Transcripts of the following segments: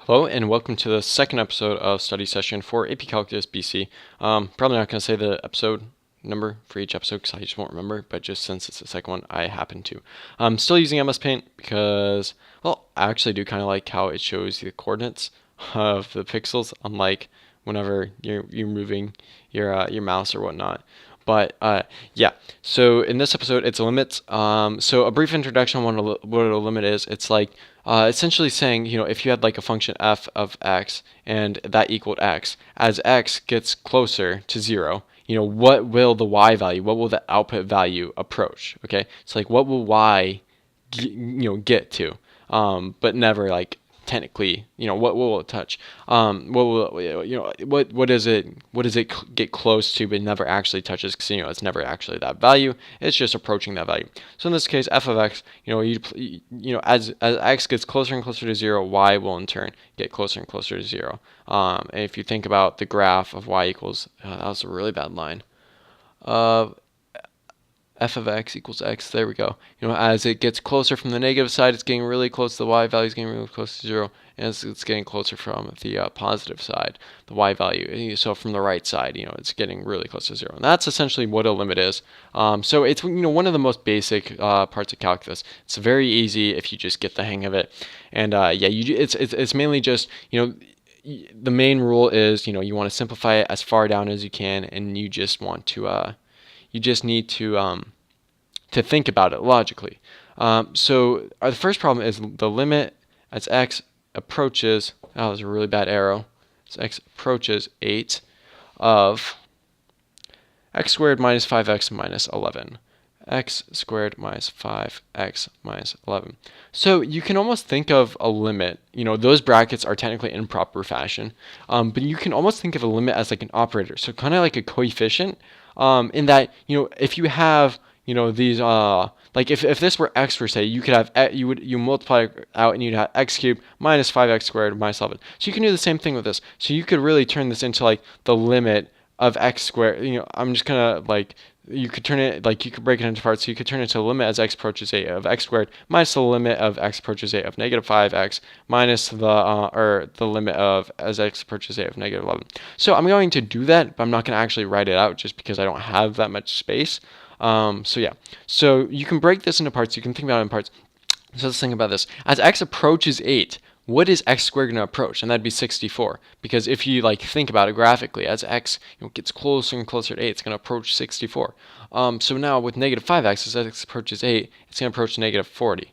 Hello and welcome to the second episode of Study Session for AP Calculus BC. Probably not going to say the episode number for each episode because I just won't remember, but just since it's the second one, I happen to. I'm still using MS Paint because, well, I actually do kind of like how it shows the coordinates of the pixels, unlike whenever you're moving your mouse or whatnot. But yeah, so in this episode, it's limits. So a brief introduction on what a limit is. It's like essentially saying, if you had like a function f of x and that equaled x, as x gets closer to 0, what will the y value, what will the output value approach? Okay, so like what will y, get to, but never like technically, what will it touch? What will what does it get close to, but never actually touches? Because it's never actually that value. It's just approaching that value. So in this case, f of x, as x gets closer and closer to 0, y will in turn get closer and closer to 0. And if you think about the graph of y equals, that was a really bad line. F of x equals x, there we go. As it gets closer from the negative side, it's getting really close, the y value is getting really close to 0, and as it's getting closer from the positive side, the y value, so from the right side, it's getting really close to 0. And that's essentially what a limit is. So it's, one of the most basic parts of calculus. It's very easy if you just get the hang of it. And yeah, it's mainly just, the main rule is, you want to simplify it as far down as you can, and you just want to, you just need to think about it logically. So the first problem is the limit as x approaches, oh, that was a really bad arrow, as x approaches 8 of x squared minus 5x minus 11. X squared minus 5x minus 11. So you can almost think of a limit, those brackets are technically in proper fashion, but you can almost think of a limit as like an operator, so kind of like a coefficient, in that, if you have, these, like if this were x per se, you could have, you multiply out and you'd have x cubed minus 5x squared minus 11. So you can do the same thing with this. So you could really turn this into like the limit of x squared. I'm just gonna like, you could turn it, like you could break it into parts, so you could turn it to the limit as x approaches 8 of x squared minus the limit of x approaches 8 of negative 5x minus the, or the limit of as x approaches 8 of negative 11. So I'm going to do that, but I'm not going to actually write it out just because I don't have that much space. So yeah, so you can break this into parts, you can think about it in parts. So let's think about this. As x approaches 8, what is x squared going to approach? And that'd be 64. Because if you like think about it graphically, as x gets closer and closer to 8, it's going to approach 64. So now with negative 5x, as x approaches 8, it's going to approach negative 40.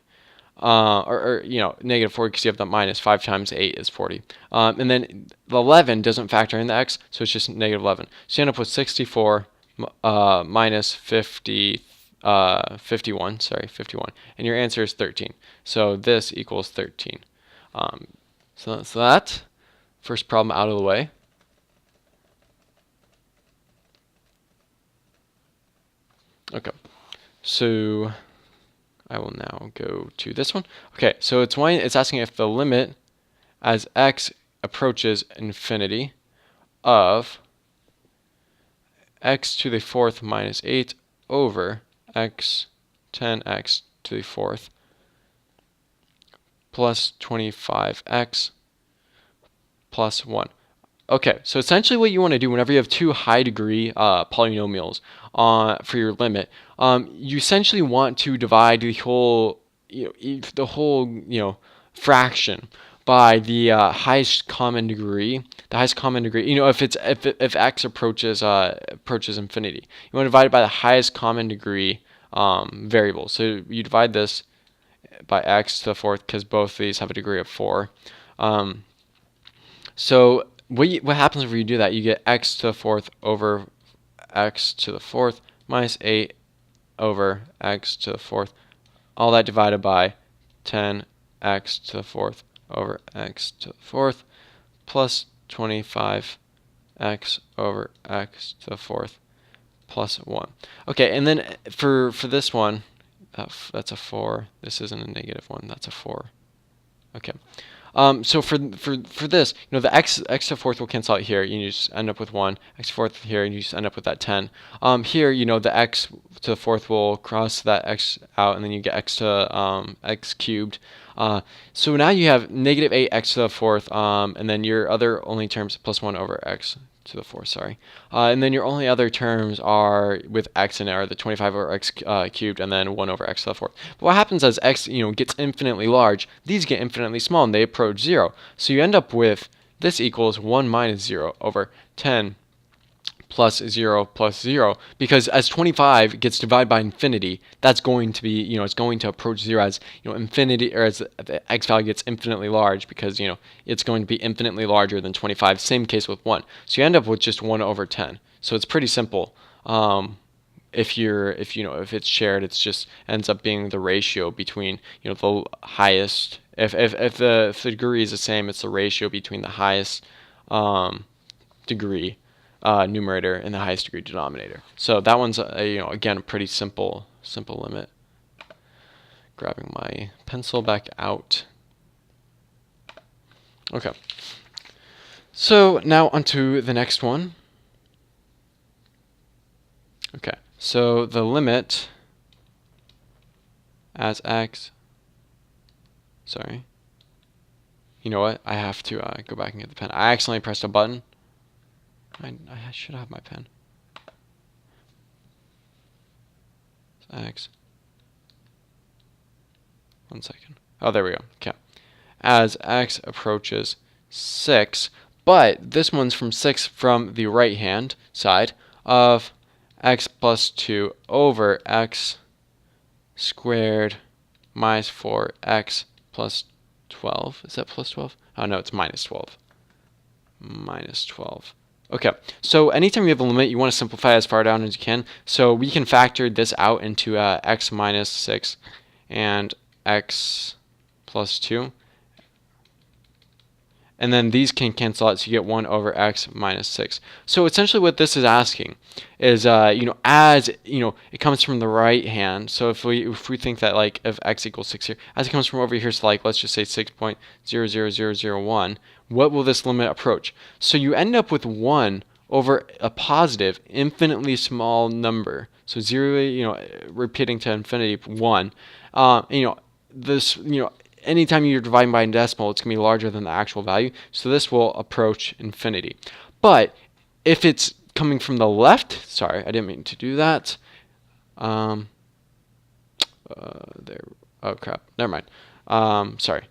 Or negative 40 because you have the minus. 5 times 8 is 40. And then the 11 doesn't factor in the x, so it's just negative 11. So you end up with 64 minus 51, and your answer is 13. So this equals 13. So that's that. First problem out of the way. Okay, so I will now go to this one. Okay, so it's asking if the limit as x approaches infinity of x to the fourth minus 8 over x 10x to the fourth plus 25x plus 1. Okay, so essentially what you want to do whenever you have two high degree polynomials for your limit, you essentially want to divide the whole, fraction by the highest common degree. The highest common degree, if x approaches infinity, you want to divide it by the highest common degree variable. So you divide this by x to the fourth because both of these have a degree of 4. So what happens if you do that? You get x to the fourth over x to the fourth minus 8 over x to the fourth, all that divided by 10x to the fourth over x to the fourth plus 25x over x to the fourth plus 1. Okay, and then for this one, that's a 4. This isn't a negative 1. That's a 4. Okay. So for this, the x to the fourth will cancel out here. You just end up with 1. X to the fourth here, and you just end up with that 10. Here, the x to the fourth will cross that x out, and then you get x to x cubed. So now you have negative 8x to the fourth, and then your other only terms plus 1 over x to the fourth, sorry. And then your only other terms are with x in it are the 25 over x cubed and then 1 over x to the fourth. But what happens as x gets infinitely large, these get infinitely small and they approach 0. So you end up with this equals 1 minus 0 over 10 plus 0 plus 0, because as 25 gets divided by infinity, that's going to be, it's going to approach 0 as, infinity, or as the x value gets infinitely large, because, it's going to be infinitely larger than 25. Same case with 1. So you end up with just 1 over 10. So it's pretty simple. If it's shared, it's just ends up being the ratio between, the highest, if the degree is the same, it's the ratio between the highest degree numerator and the highest degree denominator. So that one's again a pretty simple limit. Grabbing my pencil back out. Okay. So now onto the next one. Okay. So the limit as x. Sorry. You know what? I have to go back and get the pen. I accidentally pressed a button. I should have my pen. X. 1 second. Oh, there we go. Okay. As x approaches 6, but this one's from 6 from the right hand side of x plus 2 over x squared minus 4x plus 12. Is that plus 12? Oh, no, it's minus 12. Minus 12. Okay, so anytime you have a limit, you want to simplify as far down as you can. So we can factor this out into x minus 6 and x plus 2. And then these can cancel out, so you get 1 over x minus 6. So essentially what this is asking is, as, it comes from the right hand. So if we think that, like, if x equals 6 here, as it comes from over here, so like, let's just say 6.00001, what will this limit approach? So you end up with 1 over a positive, infinitely small number. So 0, repeating to infinity, 1. This, anytime you're dividing by a decimal, it's going to be larger than the actual value. So this will approach infinity. But if it's coming from the left, sorry, I didn't mean to do that. There. Oh, crap. Never mind. Sorry.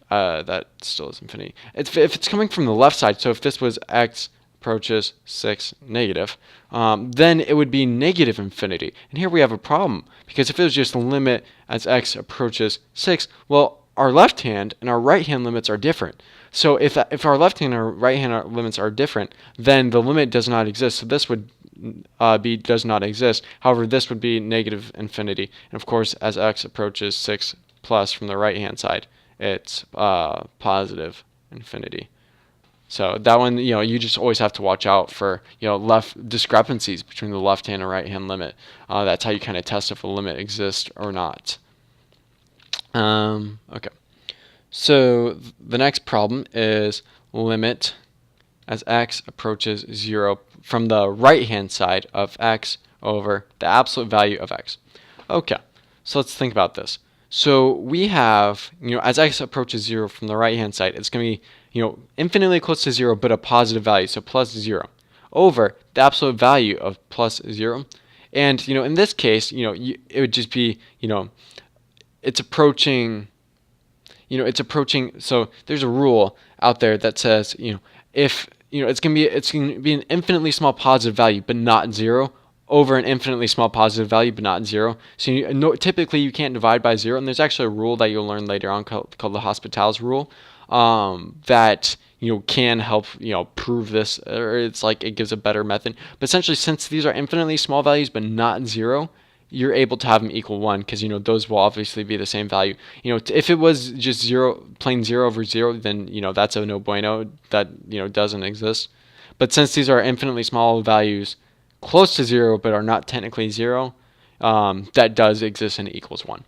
That still is infinity. If it's coming from the left side, so if this was x approaches 6 negative, then it would be negative infinity. And here we have a problem, because if it was just limit as x approaches 6, well, our left hand and our right hand limits are different. So if our left hand and our right hand limits are different, then the limit does not exist. So this would be does not exist. However, this would be negative infinity. And of course, as x approaches 6 plus from the right hand side, it's positive infinity. So that one, you just always have to watch out for, left discrepancies between the left hand and right hand limit. That's how you kind of test if a limit exists or not. Okay. So the next problem is limit as x approaches 0 from the right hand side of x over the absolute value of x. Okay. So let's think about this. So we have, as x approaches 0 from the right hand side, it's going to be, infinitely close to 0, but a positive value, so plus 0, over the absolute value of plus 0. And, in this case, it would just be, it's approaching, so there's a rule out there that says, if, it's going to be an infinitely small positive value, but not 0, over an infinitely small positive value, but not 0. So typically you can't divide by 0, and there's actually a rule that you'll learn later on called the Hospitals rule, that can help prove this, or it's like it gives a better method. But essentially, since these are infinitely small values but not 0, you're able to have them equal 1, because those will obviously be the same value. If it was just 0, plain 0 over 0, then that's a no bueno. That doesn't exist. But since these are infinitely small values close to 0 but are not technically 0, that does exist and it equals 1.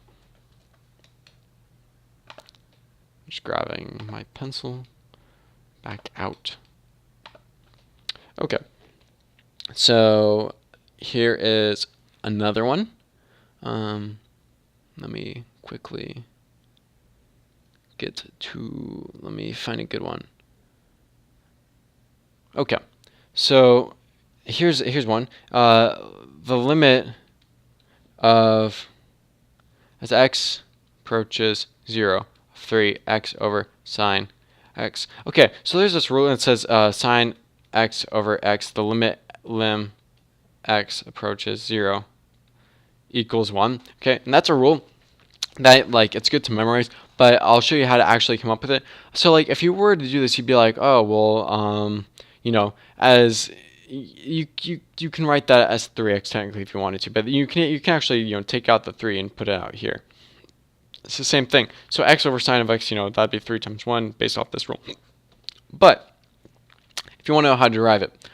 Just grabbing my pencil back out. Okay, so here is another one. Let me quickly get to, let me find a good one. Okay, so here's one. The limit of, as x approaches 0, 3x over sine x. Okay, so there's this rule that says sine x over x, the limit lim x approaches 0 equals 1. Okay, and that's a rule that, like, it's good to memorize, but I'll show you how to actually come up with it. So, like, if you were to do this, you'd be like, oh, well, you know, as you can write that as 3x technically if you wanted to, but you can actually, you know, take out the 3 and put it out here. It's the same thing. So x over sine of x, you know, that'd be 3 times 1 based off this rule. But if you want to know how to derive it,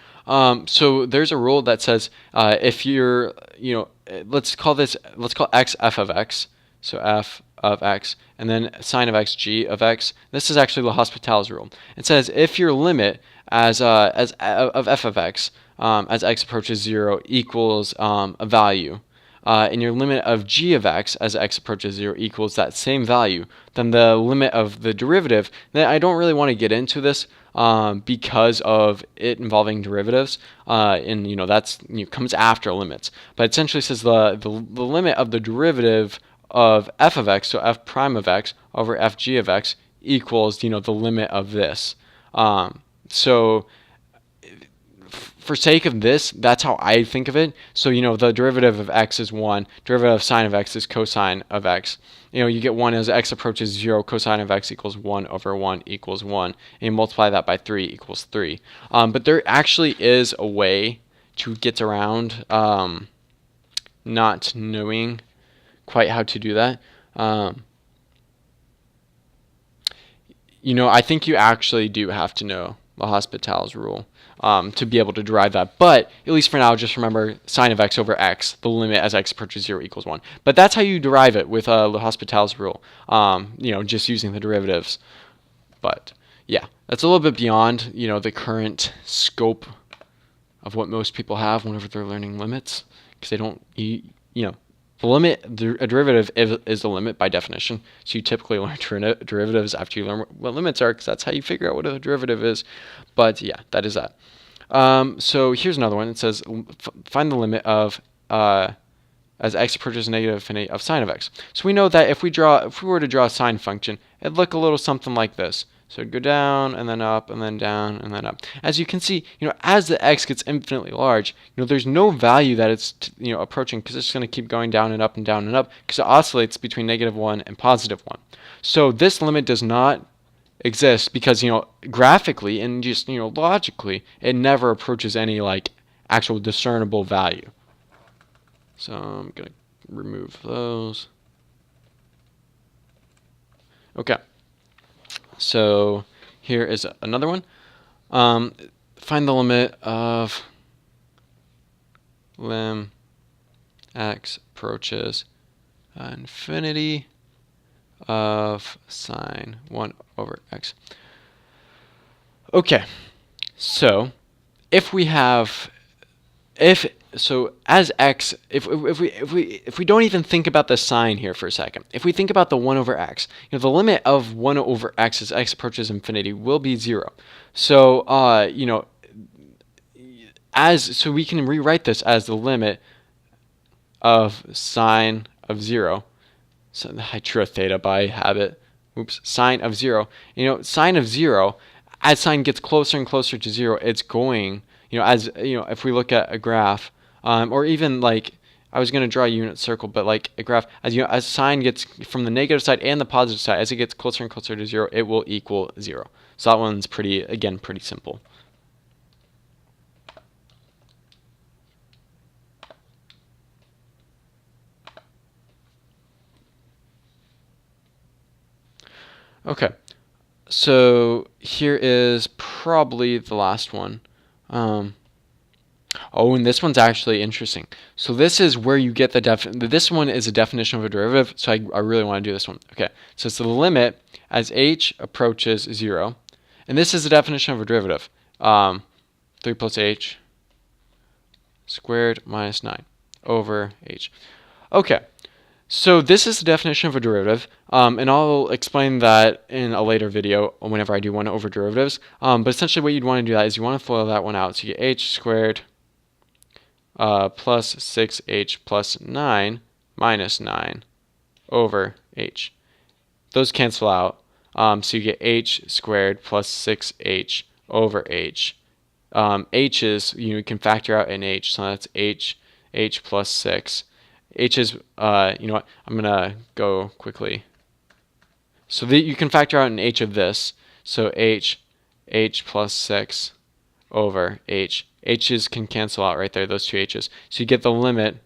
so there's a rule that says if you're, you know, let's call x f of x. So f of x, and then sine of x, g of x. This is actually L'Hopital's rule. It says if your limit of f of x as x approaches 0 equals a value, and your limit of g of x as x approaches 0 equals that same value, then the limit of the derivative, then I don't really want to get into this because of it involving derivatives, and you know that's, you know, comes after limits. But essentially says the limit of the derivative of f of x, so f prime of x over fg of x equals, you know, the limit of this. So for sake of this, that's how I think of it. So, you know, the derivative of x is 1, derivative of sine of x is cosine of x. You know, you get 1 as x approaches 0, cosine of x equals 1 over 1 equals 1, and you multiply that by 3 equals 3. But there actually is a way to get around not knowing quite how to do that. You know, I think you actually do have to know L'Hopital's rule to be able to derive that. But at least for now, just remember sine of x over x, the limit as x approaches 0 equals 1. But that's how you derive it with L'Hopital's rule, you know, just using the derivatives. But yeah, that's a little bit beyond, you know, the current scope of what most people have whenever they're learning limits, because they don't, you know, the limit, a derivative is the limit by definition. So you typically learn derivatives after you learn what limits are, because that's how you figure out what a derivative is. But yeah, that is that. So here's another one. It says find the limit of as x approaches negative infinity of sine of x. So we know that if we were to draw a sine function, it'd look a little something like this. So it'd go down and then up and then down and then up. As you can see, you know, as the x gets infinitely large, you know, there's no value that it's you know, approaching, because it's going to keep going down and up and down and up, because it oscillates between -1 and +1. So this limit does not exist because, you know, graphically and just, you know, logically, it never approaches any like actual discernible value. So I'm going to remove those. Okay. So here is another one. Find the limit of lim x approaches infinity of sine 1 over x. Okay, so if we have, as x, if we don't even think about the sign here for a second, if we think about the 1 over x, you know, the limit of 1 over x as x approaches infinity will be 0. So you know, so we can rewrite this as the limit of sine of 0. So I drew a theta by habit. Oops, sine of 0. You know, sine of 0, as sine gets closer and closer to 0, it's going, you know, as you know, if we look at a graph, or even like, I was going to draw a unit circle, but like a graph, as you know, as sine gets from the negative side and the positive side, as it gets closer and closer to 0, it will equal 0. So that one's pretty simple. Okay, so here is probably the last one. Oh, and this one's actually interesting. So this is where you get this one is a definition of a derivative, so I really want to do this one. Okay, so it's the limit as h approaches 0, and this is the definition of a derivative. 3 plus h squared minus 9 over h. Okay, So this is the definition of a derivative, and I'll explain that in a later video whenever I do one over derivatives. But essentially what you'd want to do that is you want to FOIL that one out. So you get h squared plus 6h plus 9 minus 9 over h. Those cancel out. So you get h squared plus 6h over h. H is, you can factor out an h, so that's h plus 6. H is, you know what, I'm going to go quickly. So you can factor out an h of this. So h plus 6 over h. H's can cancel out right there, those two h's. So you get the limit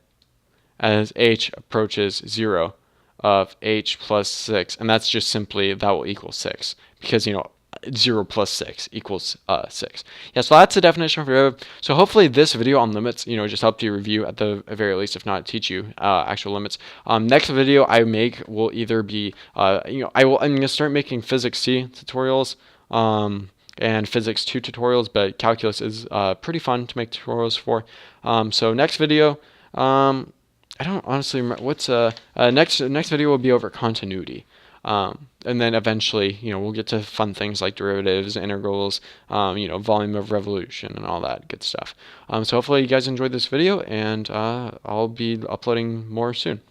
as h approaches 0 of h plus 6. And that's just simply that will equal 6. Because, you know, 0 plus 6 equals 6. Yeah, so that's the definition of derivative. So hopefully this video on limits, you know, just helped you review at the very least, if not teach you actual limits. Next video I make will either be, you know, I'm going to start making Physics C tutorials. And Physics 2 tutorials, but Calculus is pretty fun to make tutorials for. So next video, I don't honestly remember what's next video will be over continuity. And then eventually, you know, we'll get to fun things like derivatives, integrals, you know, volume of revolution and all that good stuff. So hopefully you guys enjoyed this video, and I'll be uploading more soon.